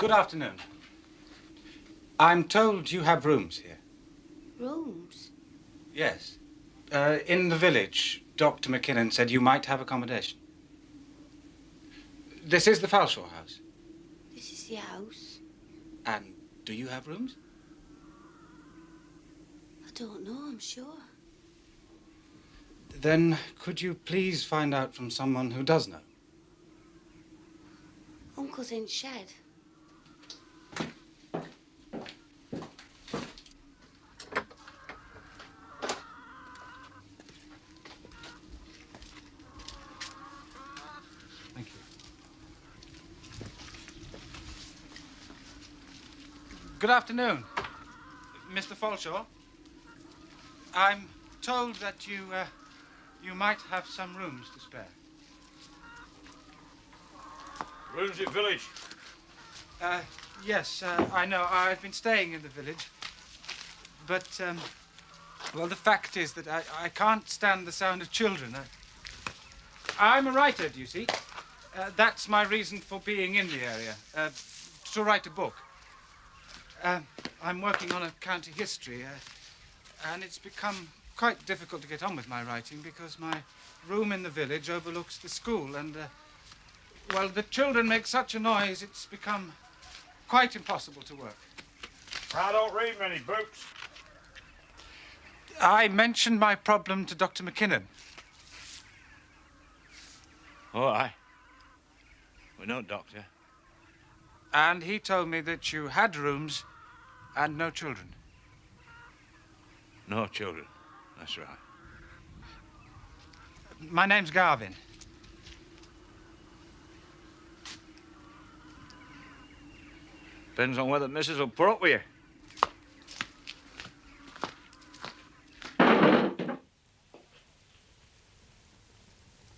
Good afternoon. I'm told you have rooms here. Rooms? Yes. In the village, Dr. McKinnon said you might have accommodation. This is the Falshaw house. This is the house. And do you have rooms? I don't know, I'm sure. Then could you please find out from someone who does know? Uncle's in shed. Thank you. Good afternoon, Mr. Falshaw. I'm told that you might have some rooms to spare. Rooms in village. Yes, I know. I've been staying in the village. But, well, the fact is that I can't stand the sound of children. I'm a writer, do you see? That's my reason for being in the area, to write a book. I'm working on a county history, and it's become quite difficult to get on with my writing because my room in the village overlooks the school, and, well, the children make such a noise, it's become quite impossible to work. I don't read many books. I mentioned my problem to Dr. McKinnon. Oh, aye. We know, Doctor. And he told me that you had rooms and no children. No children. That's right. My name's Garvin. Depends on whether Mrs. will put up with you.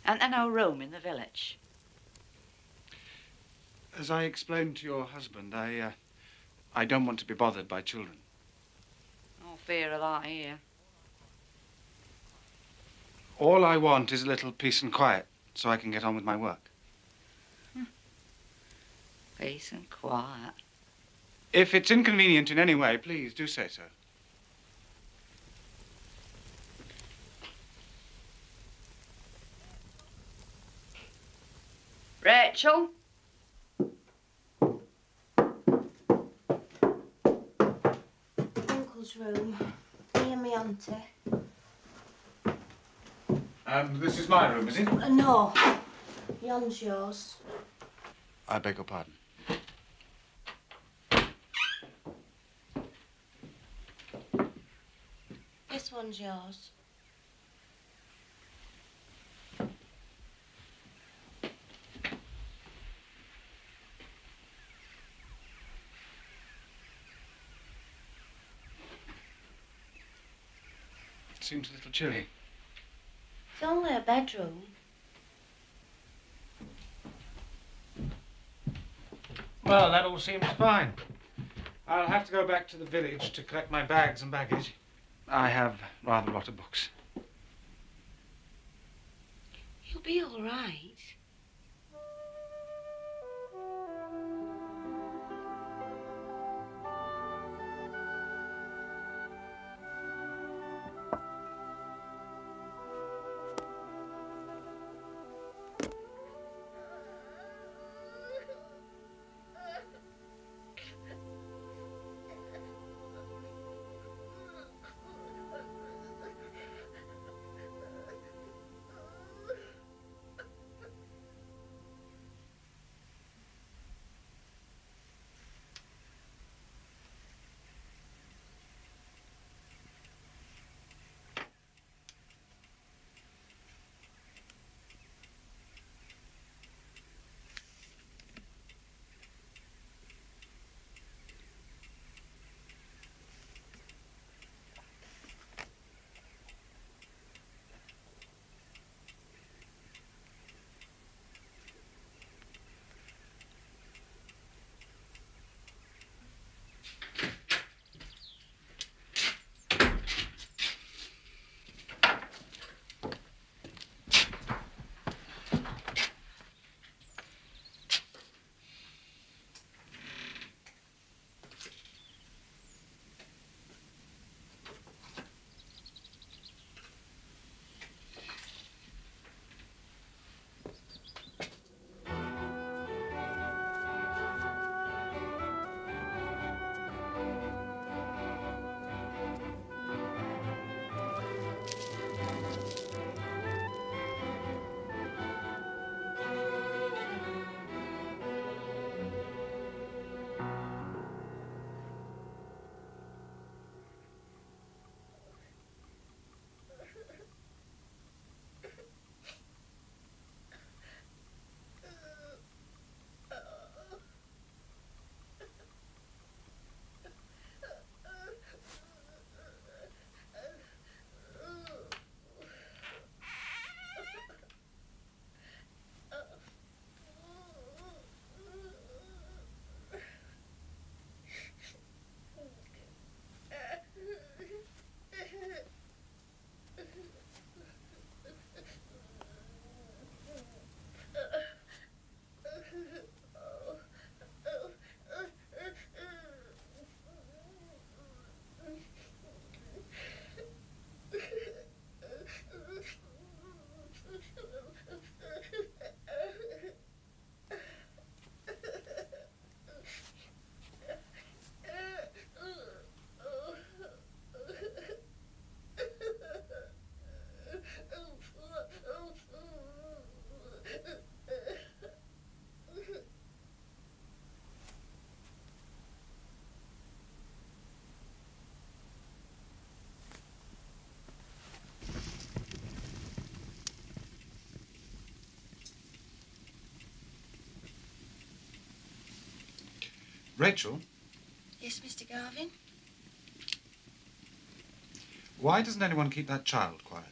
And there no room in the village? As I explained to your husband, I don't want to be bothered by children. No fear of that here. All I want is a little peace and quiet so I can get on with my work. Peace and quiet. If it's inconvenient in any way, please do say so. Rachel? Uncle's room. Me and my auntie. And this is my room, is it? No. Yon's yours. I beg your pardon. This one's yours. It seems a little chilly. It's only a bedroom. Well, that all seems fine. I'll have to go back to the village to collect my bags and baggage. I have rather a lot of books. You'll be all right. Rachel, Yes, Mr. Garvin? why doesn't anyone keep that child quiet?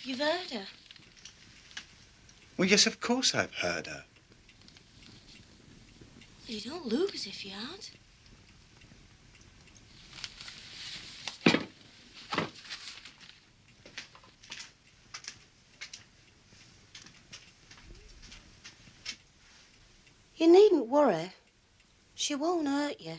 You've heard her. Well, yes, of course I've heard her. You don't look as if you had. You needn't worry. She won't hurt you.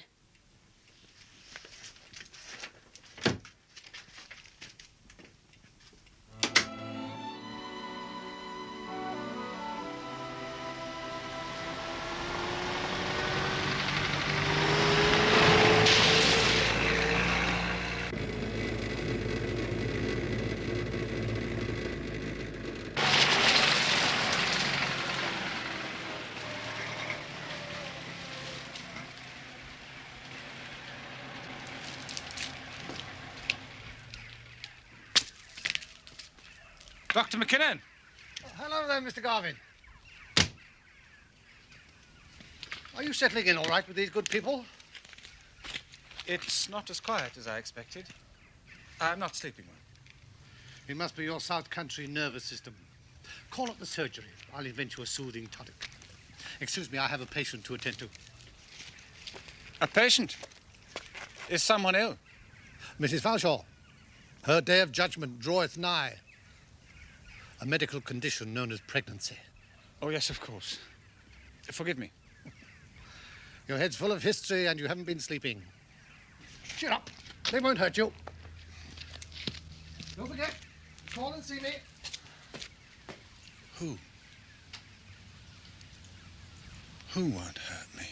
Dr. McKinnon! Hello there, Mr. Garvin. Are you settling in all right with these good people? It's not as quiet as I expected. I'm not sleeping well. It must be your South Country nervous system. Call up the surgery. I'll invent you a soothing tonic. Excuse me, I have a patient to attend to. A patient? Is someone ill? Mrs. Falshaw, her day of judgment draweth nigh. A medical condition known as pregnancy. Oh, yes, of course. Forgive me. Your head's full of history and you haven't been sleeping. Cheer up. They won't hurt you. Don't forget, call and see me. Who? Who won't hurt me?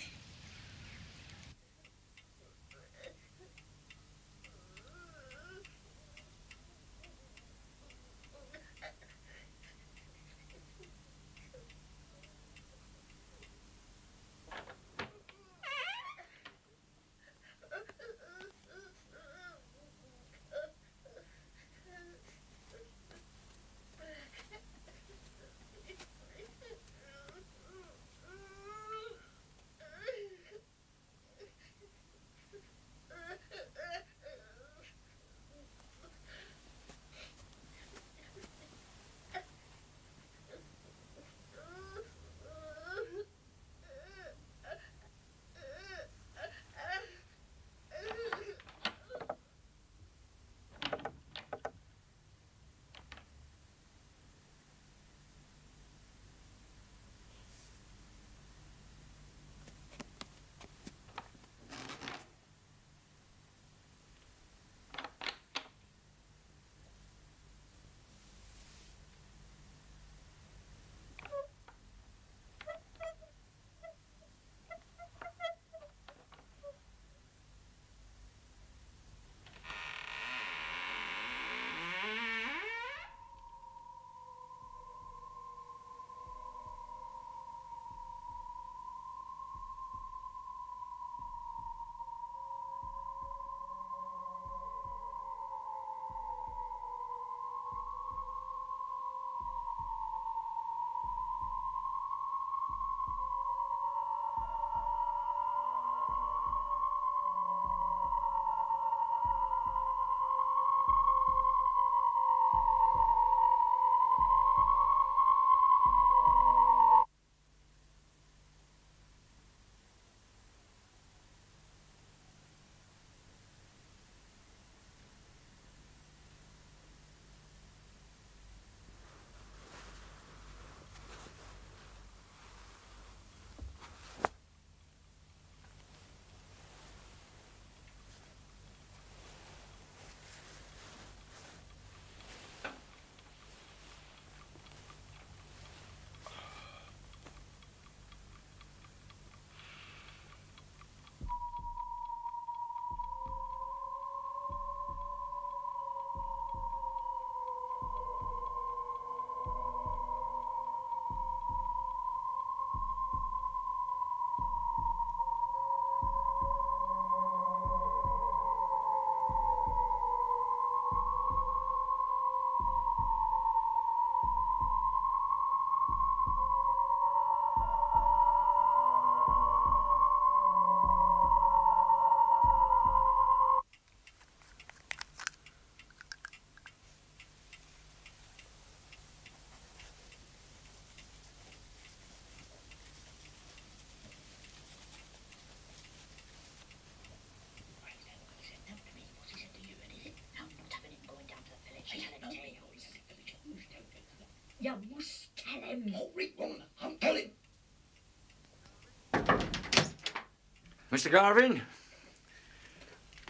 Mr. Garvin,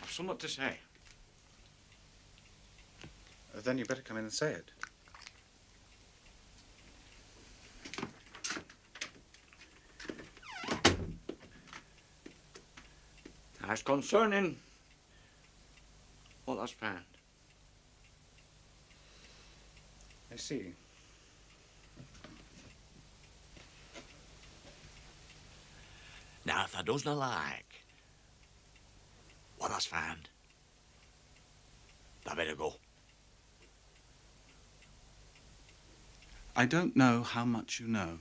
I've somewhat to say. Then you better come in and say it. As concerning what that's found. I see. Now, if thou doesna like what that's found, thou better go. I don't know how much you know.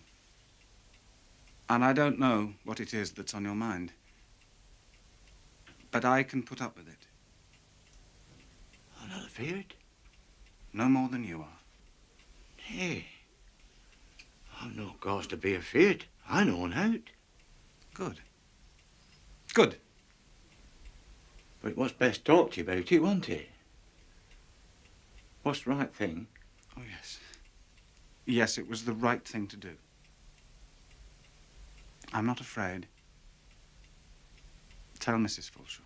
And I don't know what it is that's on your mind. But I can put up with it. I'm not afeard. No more than you are. Hey, I've no cause to be afeard. I know an out. Good. Good. But it was best talk to you about it, wasn't it? What's the right thing? Oh, yes. Yes, it was the right thing to do. I'm not afraid. Tell Mrs. Fulshaw.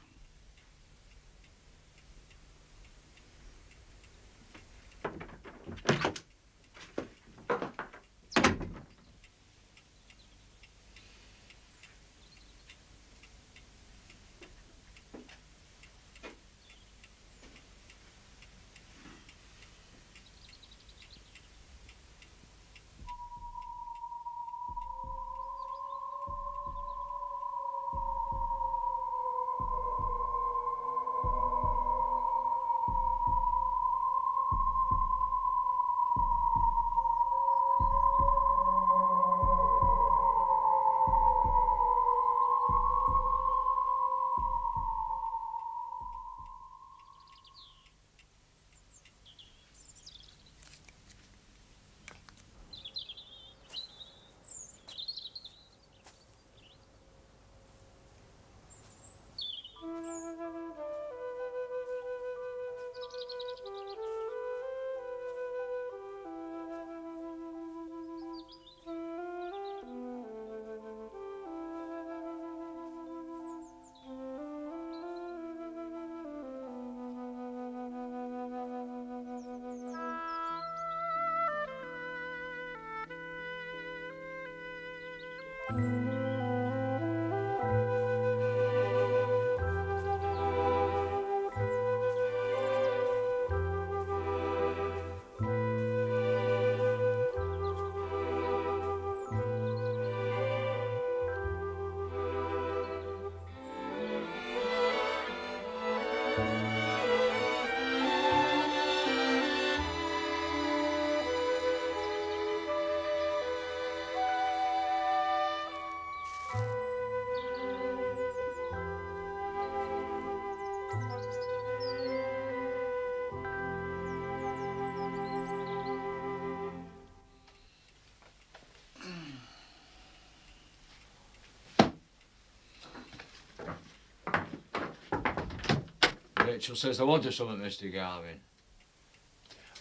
Rachel says I wanted something, Mr. Garvin.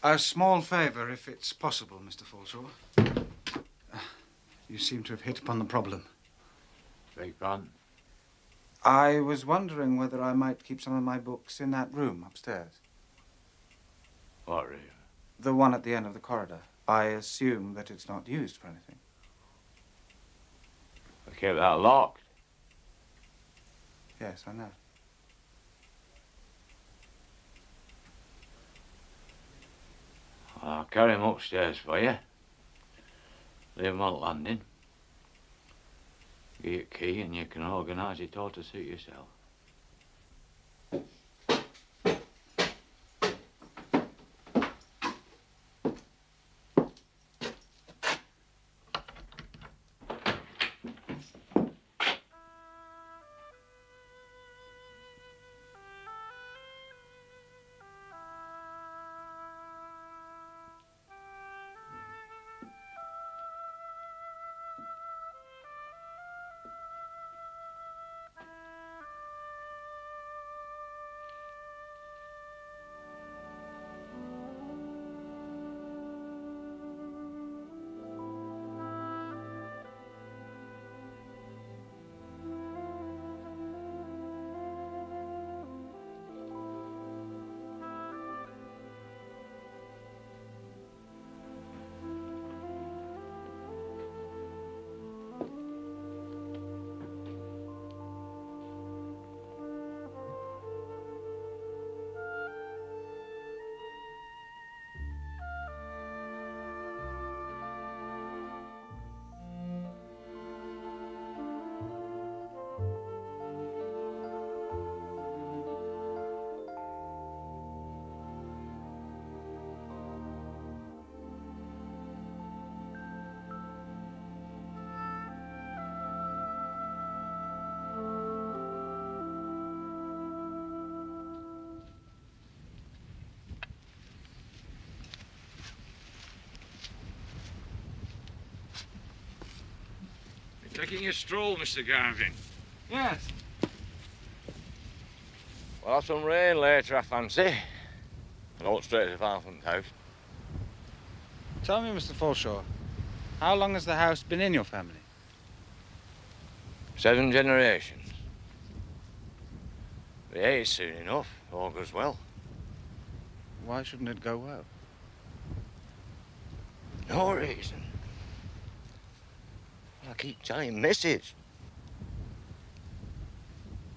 A small favour, if it's possible, Mr. Fulshaw. You seem to have hit upon the problem. Beg pardon? I was wondering whether I might keep some of my books in that room upstairs. What room? The one at the end of the corridor. I assume that it's not used for anything. I kept that locked. Yes, I know. I'll carry him upstairs for you. Leave him on the landing. Give you a key and you can organise it all to suit yourself. Taking a stroll, Mr. Garvin. Yes. We'll have some rain later, I fancy. I don't stray too far from the house. Tell me, Mr. Falshaw, how long has the house been in your family? 7 generations. The 8's soon enough, all goes well. Why shouldn't it go well? No reason. I keep telling Mrs.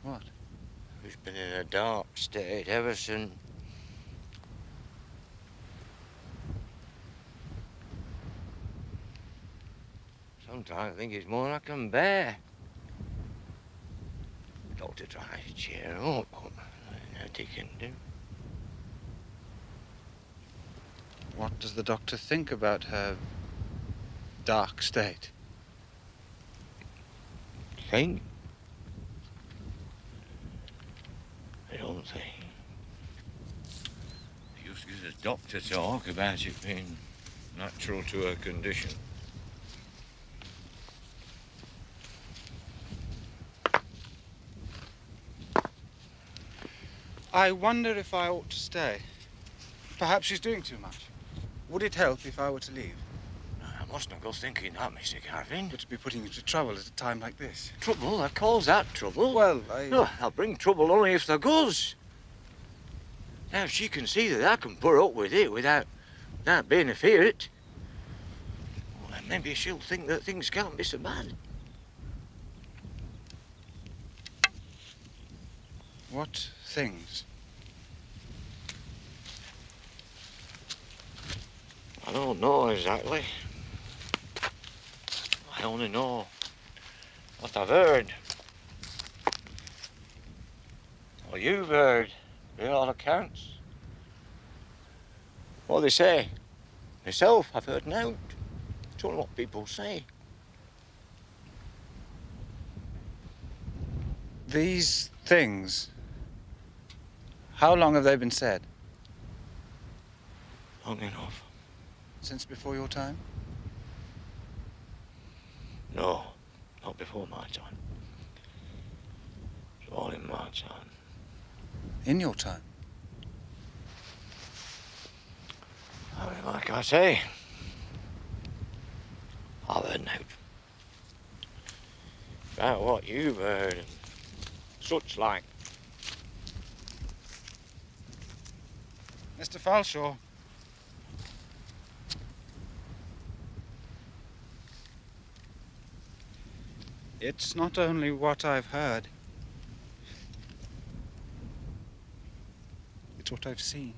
What? Who's been in a dark state ever since. Sometimes I think it's more than I can bear. The doctor tries to cheer her up, but nothing he can do. What does the doctor think about her dark state? Think? I don't think. He used to get the doctor talk about it being natural to her condition. I wonder if I ought to stay. Perhaps she's doing too much. Would it help if I were to leave? I must not go thinking that, Mr. Garvin. But to be putting you to trouble at a time like this. Trouble? I calls that trouble. Well, No, I'll bring trouble only if there goes. Now, if she can see that I can put up with it without being afeard, well, then maybe she'll think that things can't be so bad. What things? I don't know exactly. I only know what I've heard. Or you've heard, by all accounts. What they say. Myself, I've heard nought. Don't know what people say. These things, how long have they been said? Long enough. Since before your time? No, not before my time. It's all in my time. In your time? I mean, like I say, I've heard nought. About what you've heard and such like. Mr. Falshaw. It's not only what I've heard. It's what I've seen.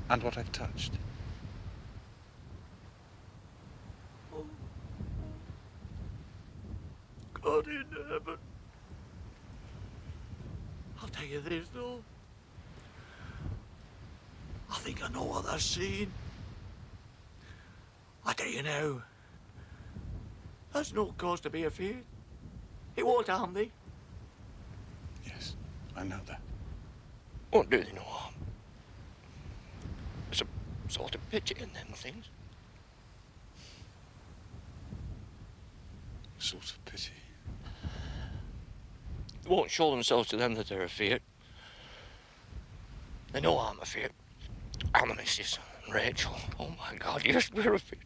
And what I've touched. God in heaven. I'll tell you this, though. I think I know what I've seen. I tell you now. That's no cause to be afeard. It won't harm thee. Yes, I know that. Won't do thee no harm. There's a sort of pity in them things. Sort of pity. They won't show themselves to them that they're afeard. They know I'm afeard. I'm the missus and Rachel. Oh my God, yes, we're afeard.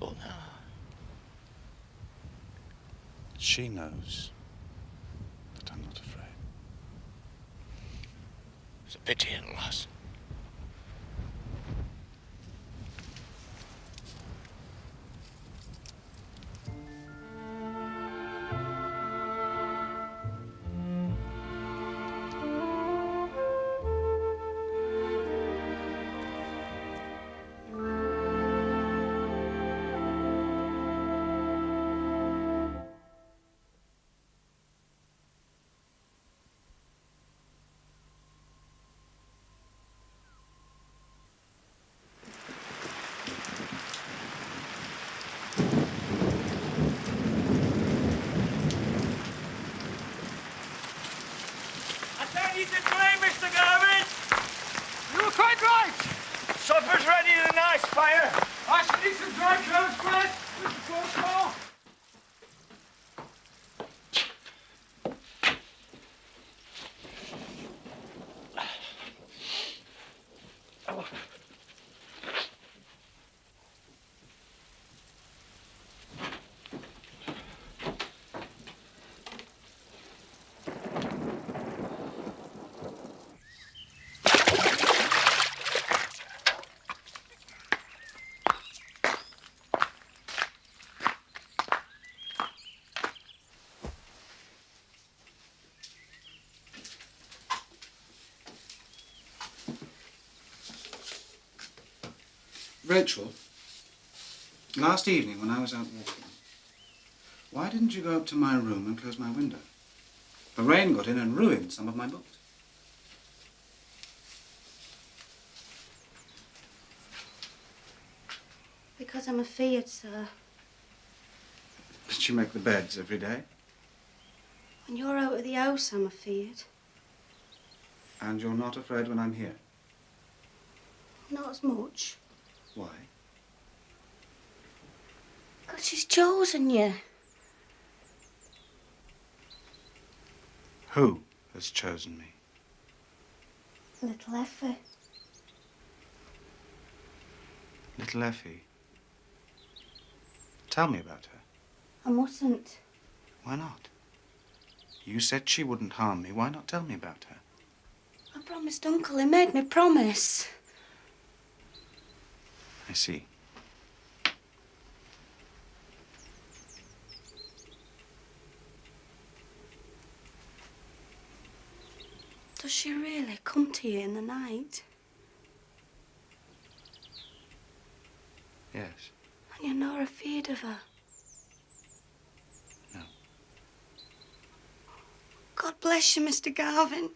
But now, She knows that I'm not afraid. it's a pity in lass. Rachel, last evening when I was out walking, why didn't you go up to my room and close my window? The rain got in and ruined some of my books. Because I'm afeard, sir. Did you make the beds every day? When you're out of the house, I'm afeard. And you're not afraid when I'm here? Not as much. Why? Because she's chosen you. Who has chosen me? Little Effie. Little Effie. Tell me about her. I mustn't. Why not? You said she wouldn't harm me. Why not tell me about her? I promised Uncle. He made me promise. I see. Does she really come to you in the night? Yes. And you're not afeard of her? No. God bless you, Mr. Garvin.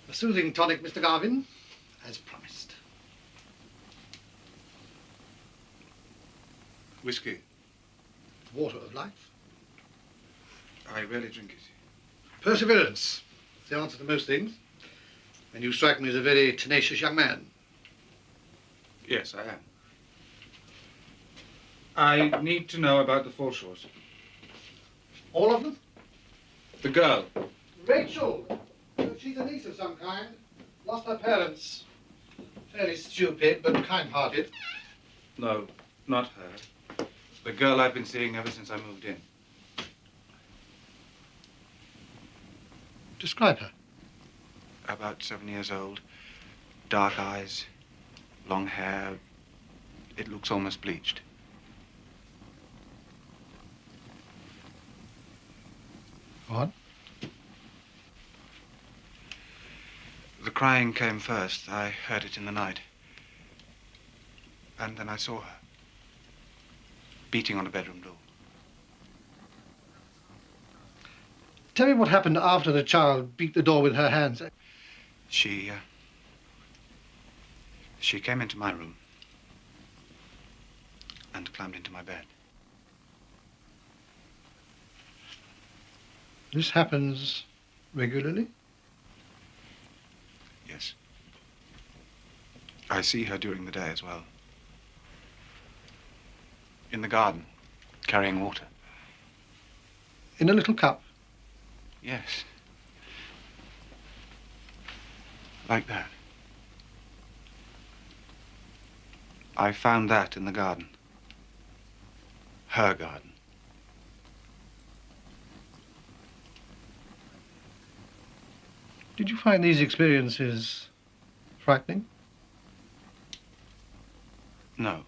A soothing tonic, Mr. Garvin, as promised. Whiskey. Water of life. I rarely drink it. Perseverance. It's the answer to most things. And you strike me as a very tenacious young man. Yes, I am. I need to know about the Foreshores. All of them? The girl. Rachel! She's a niece of some kind. Lost her parents. Fairly stupid, but kind-hearted. No, not her. The girl I've been seeing ever since I moved in. Describe her. About 7 years old. Dark eyes. Long hair. It looks almost bleached. Go on. The crying came first. I heard it in the night. And then I saw her. Beating on a bedroom door. Tell me what happened after the child beat the door with her hands. She came into my room and climbed into my bed. This happens regularly? Yes. I see her during the day as well. In the garden, carrying water. In a little cup? Yes. Like that. I found that in the garden. Her garden. Did you find these experiences frightening? No.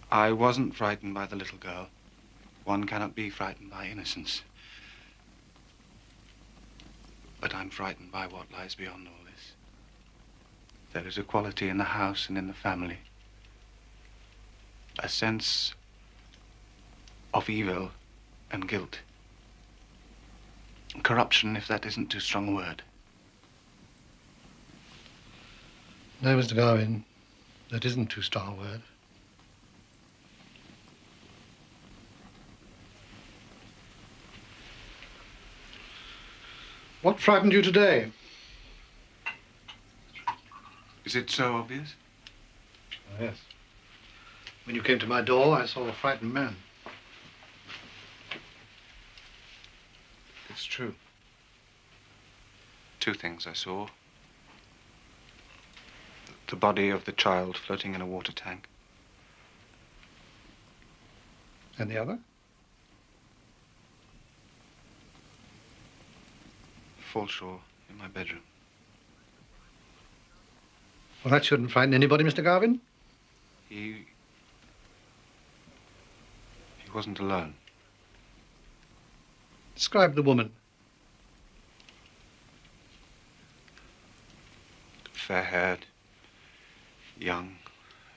I wasn't frightened by the little girl. One cannot be frightened by innocence. But I'm frightened by what lies beyond all this. There is a quality in the house and in the family. A sense of evil and guilt. Corruption, if that isn't too strong a word. No, Mr. Garvin, that isn't too strong a word. What frightened you today? Is it so obvious? Oh, yes. When you came to my door, I saw a frightened man. It's true. Two things I saw. The body of the child floating in a water tank. And the other? Falshaw in my bedroom. Well, that shouldn't frighten anybody, Mr. Garvin. He wasn't alone. Describe the woman. Fair-haired, young,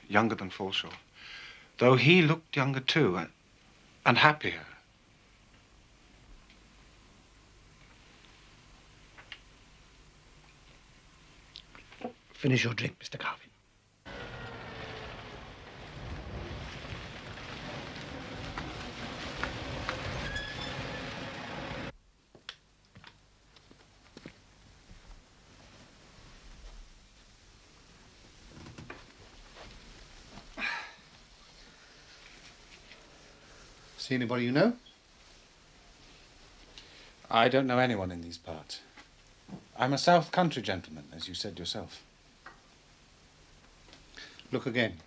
younger than Falshaw. Though he looked younger too, and happier. Finish your drink, Mr. Garvin. See anybody you know? I don't know anyone in these parts. I'm a South Country gentleman, as you said yourself. Look again.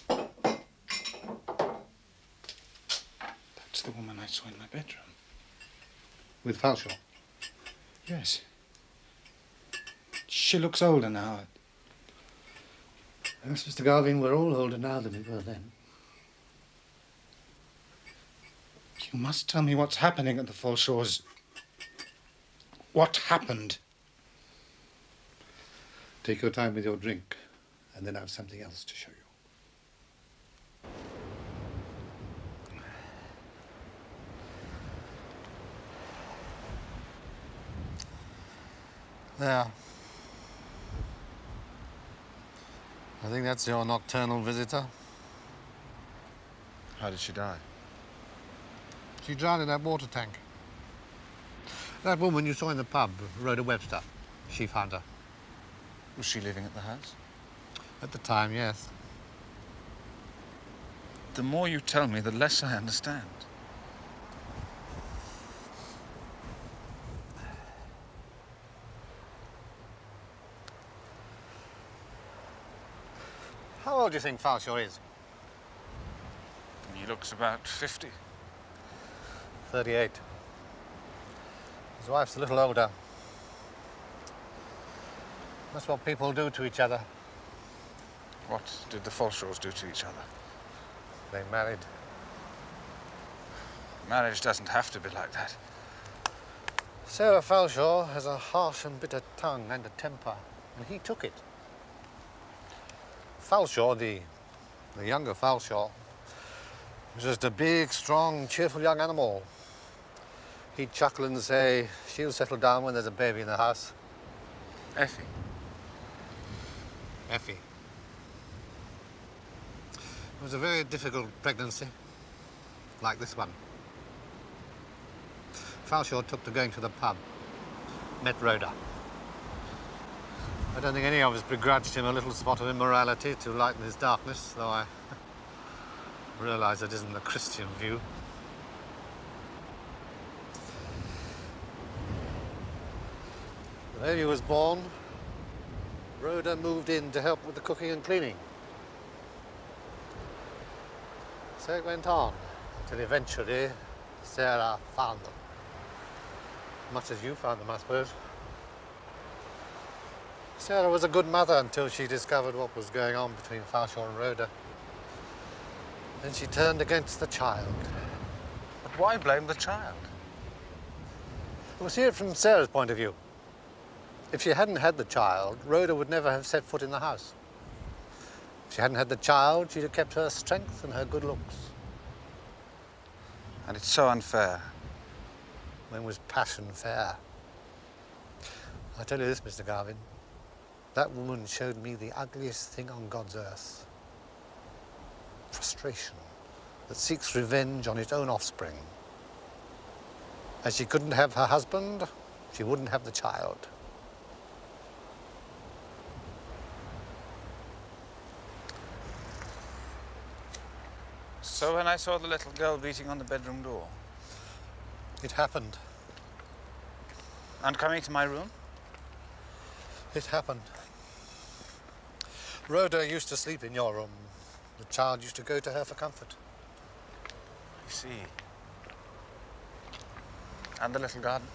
That's the woman I saw in my bedroom. With Falshaw? Yes. She looks older now. Yes, Mr. Garvin, we're all older now than we were then. You must tell me what's happening at the Falshaws. What happened? Take your time with your drink, and then I have something else to show you. There. I think that's your nocturnal visitor. How did she die? She drowned in that water tank. That woman you saw in the pub, Rhoda Webster, she found her. Was she living at the house? At the time, yes. The more you tell me, the less I understand. How old do you think Falshaw is? He looks about 50. 38. His wife's a little older. That's what people do to each other. What did the Falshaws do to each other? They married. Marriage doesn't have to be like that. Sarah Falshaw has a harsh and bitter tongue and a temper, and he took it. Falshaw, the younger Falshaw, was just a big, strong, cheerful young animal. He'd chuckle and say, she'll settle down when there's a baby in the house. Effie. Effie. was a very difficult pregnancy, like this one. Falshaw took to going to the pub, met Rhoda. I don't think any of us begrudged him a little spot of immorality to lighten his darkness, though I realise it isn't the Christian view. The baby was born. Rhoda moved in to help with the cooking and cleaning. So it went on, till eventually Sarah found them. Much as you found them, I suppose. Sarah was a good mother until she discovered what was going on between Falshaw and Rhoda. Then she turned against the child. But why blame the child? We'll see it from Sarah's point of view. If she hadn't had the child, Rhoda would never have set foot in the house. If she hadn't had the child, she'd have kept her strength and her good looks. And it's so unfair. When was passion fair? I tell you this, Mr. Garvin, that woman showed me the ugliest thing on God's earth. Frustration that seeks revenge on its own offspring. As she couldn't have her husband, she wouldn't have the child. So when I saw the little girl beating on the bedroom door It happened. and coming to my room, It happened. Rhoda used to sleep in your room. The child used to go to her for comfort. I see. And the little garden?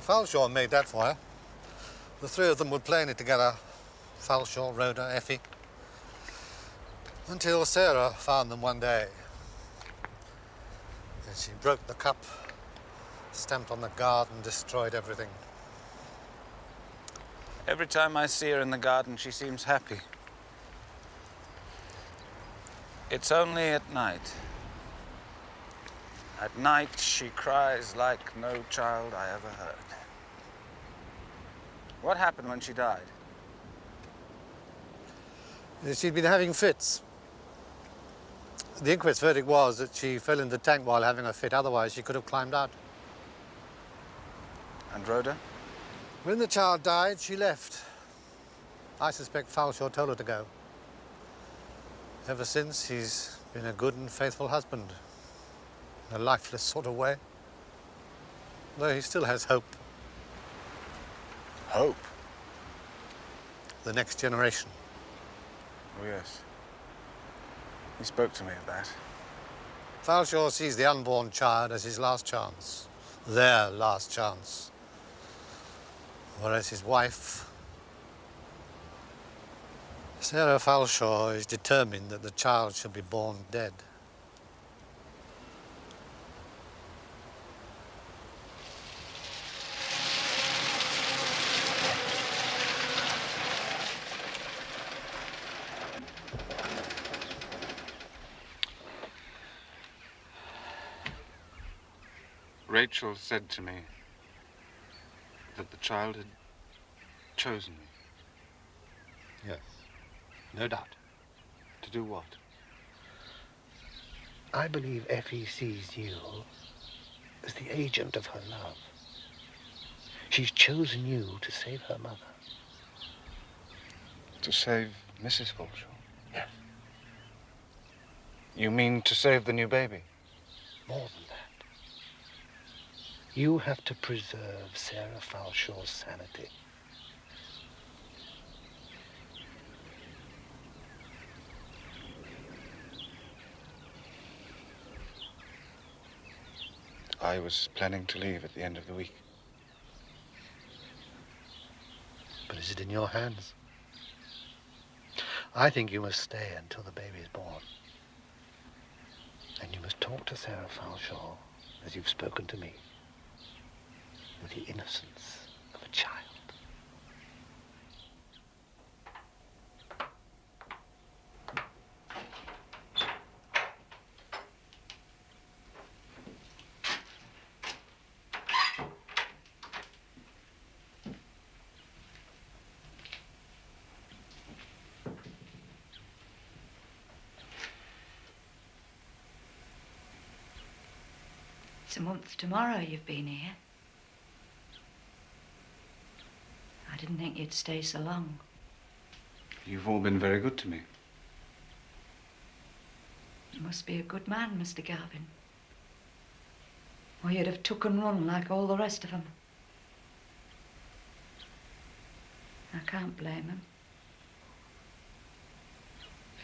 Falshaw made that for her. The three of them would play in it together. Falshaw, Rhoda, Effie. Until Sarah found them one day. And she broke the cup, stamped on the garden, destroyed everything. Every time I see her in the garden, she seems happy. It's only at night. At night, she cries like no child I ever heard. What happened when she died? She'd been having fits. The inquest verdict was that she fell in the tank while having a fit, otherwise she could have climbed out. And Rhoda? When the child died, she left. I suspect Falshaw told her to go. Ever since, he's been a good and faithful husband. In a lifeless sort of way. Though he still has hope. Hope. The next generation. Oh, yes. He spoke to me of that. Falshaw sees the unborn child as his last chance. Their last chance. Whereas his wife, Sarah Falshaw, is determined that the child shall be born dead. Rachel said to me that the child had chosen me. Yes, no doubt. To do what? I believe Effie sees you as the agent of her love. She's chosen you to save her mother. To save Mrs. Falshaw? Yes. You mean to save the new baby? More than that. You have to preserve Sarah Falshaw's sanity. I was planning to leave at the end of the week. But is it in your hands? I think you must stay until the baby is born. And you must talk to Sarah Falshaw as you've spoken to me, with the innocence of a child. It's a month tomorrow you've been here. I didn't think you'd stay so long. You've all been very good to me. You must be a good man, Mr. Garvin. Or you'd have took and run like all the rest of them. I can't blame him.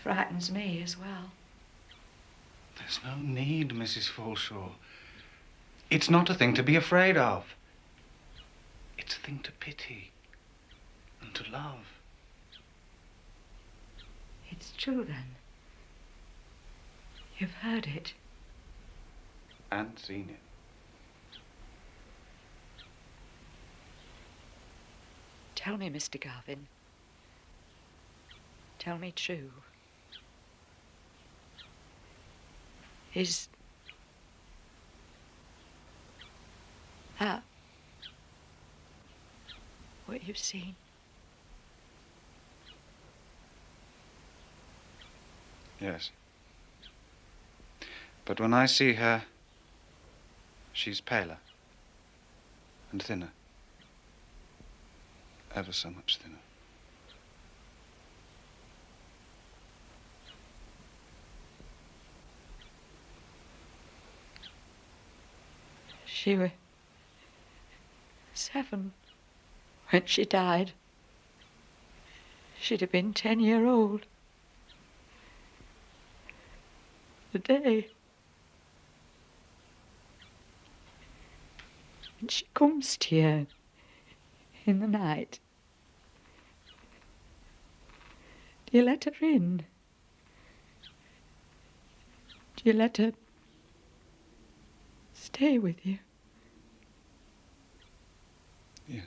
Frightens me as well. There's no need, Mrs. Falshaw. It's not a thing to be afraid of. It's a thing to pity and to love. It's true, then. You've heard it. And seen it. Tell me, Mr. Garvin. Tell me true. Is that what you've seen? Yes. But when I see her, she's paler and thinner. Ever so much thinner. She was 7 when she died. She'd have been 10-year-old. The day when she comes to you in the night, do you let her in? Do you let her stay with you? Yes.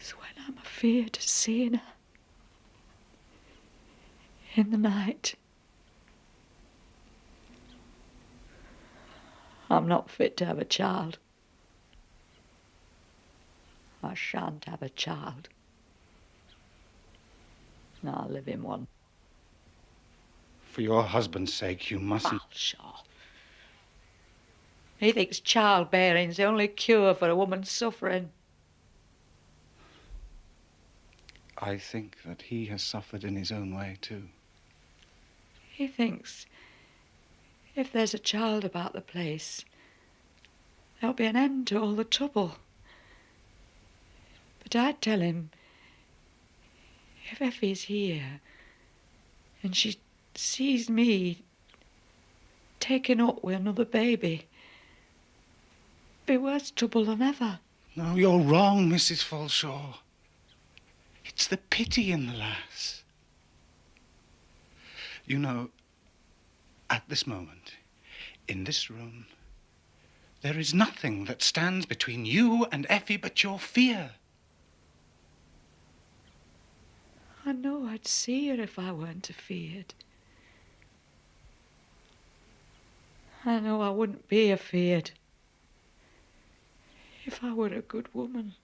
It's when I'm afeard of seeing her in the night. I'm not fit to have a child. I shan't have a child. And I'll live in one. For your husband's sake, you mustn't. Balshaw. He thinks childbearing's the only cure for a woman's suffering. I think that he has suffered in his own way, too. He thinks if there's a child about the place, there'll be an end to all the trouble. But I tell him, if Effie's here and she sees me taken up with another baby, it'll be worse trouble than ever. No, you're wrong, Mrs. Falshaw. It's the pity in the lass. You know, at this moment, in this room, there is nothing that stands between you and Effie but your fear. I know I'd see her if I weren't afeard. I know I wouldn't be afeard if I were a good woman.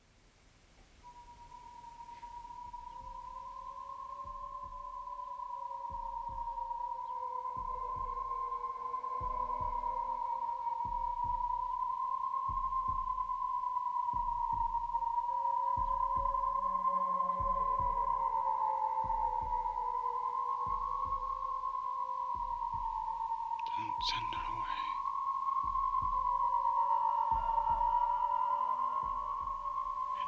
Don't send her away.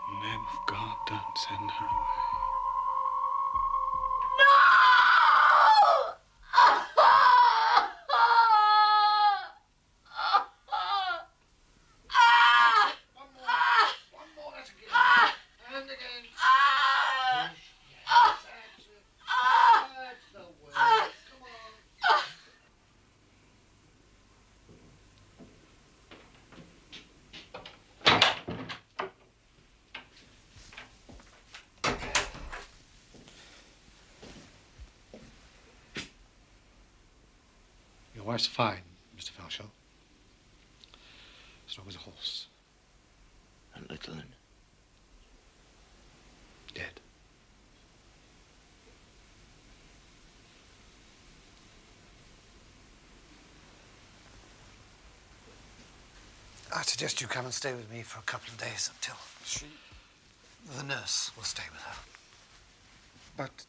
In the name of God, don't send her away. Your wife's fine, Mr. Falshaw. Strong as a horse. And little un. Dead. suggest you come and stay with me for a couple of days until the nurse will stay with her. But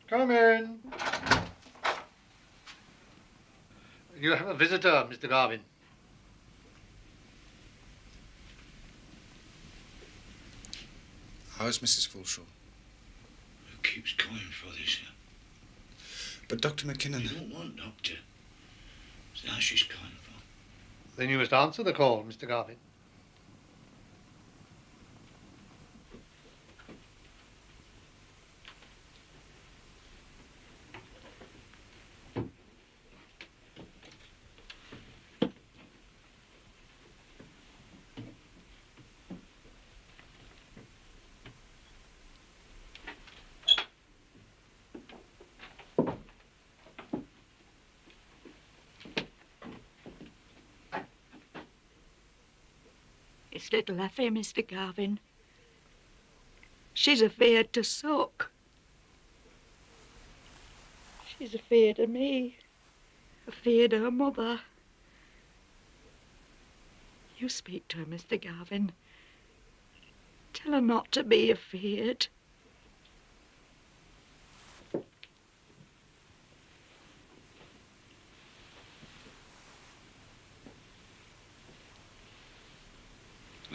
Come in. You have a visitor, Mr. Garvin. how's Mrs. Fulshaw? Who keeps coming for this? But Dr. McKinnon... You don't want doctor. So now she's calling for. Then you must answer the call, Mr. Garvin. It's little Effie, Mr. Garvin. She's afeard to suck. She's afeard of me, afeard of her mother. You speak to her, Mr. Garvin. Tell her not to be afeard.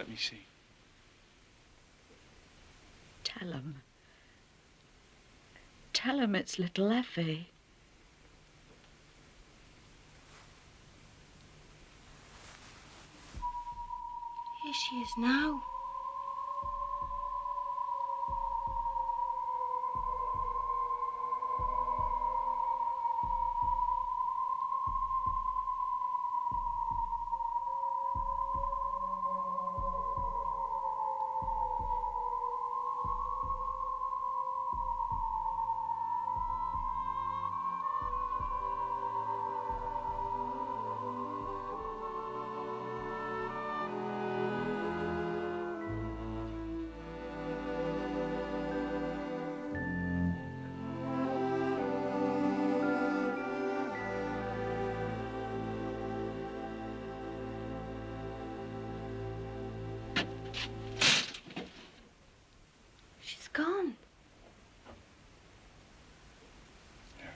Let me see. Tell him. Tell him it's little Effie. Here she is now. She's gone. Yes.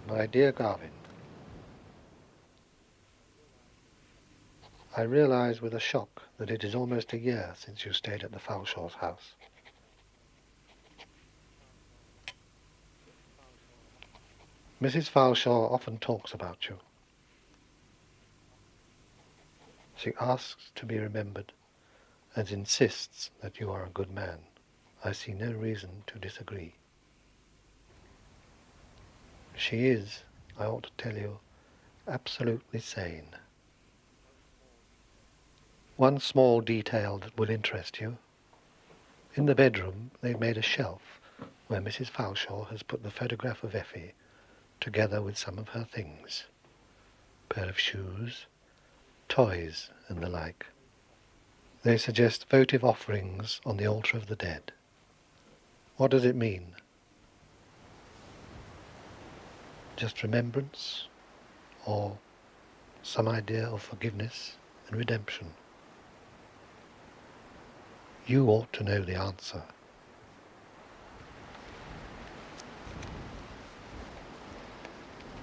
My dear Garvin, I realize with a shock that it is almost a year since you stayed at the Falshaws' house. Mrs. Falshaw often talks about you. She asks to be remembered and insists that you are a good man. I see no reason to disagree. She is, I ought to tell you, absolutely sane. One small detail that will interest you. In the bedroom, they've made a shelf where Mrs. Falshaw has put the photograph of Effie together with some of her things. A pair of shoes, toys, and the like. They suggest votive offerings on the altar of the dead. What does it mean? Just remembrance, or some idea of forgiveness and redemption? You ought to know the answer.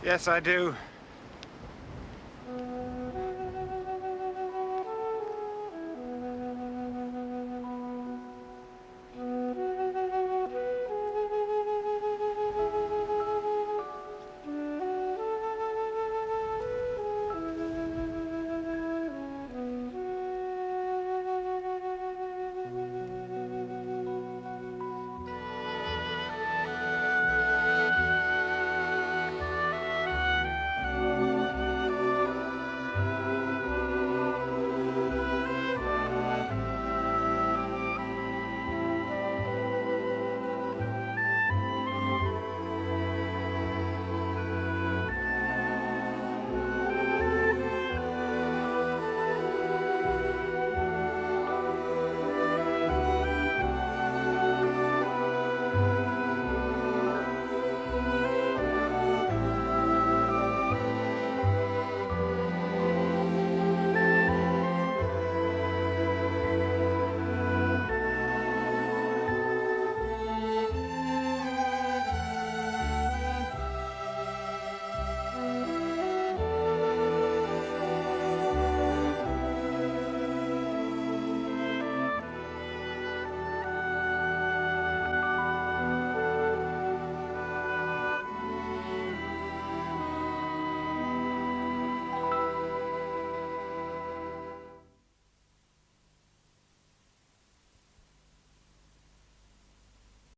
Yes, I do.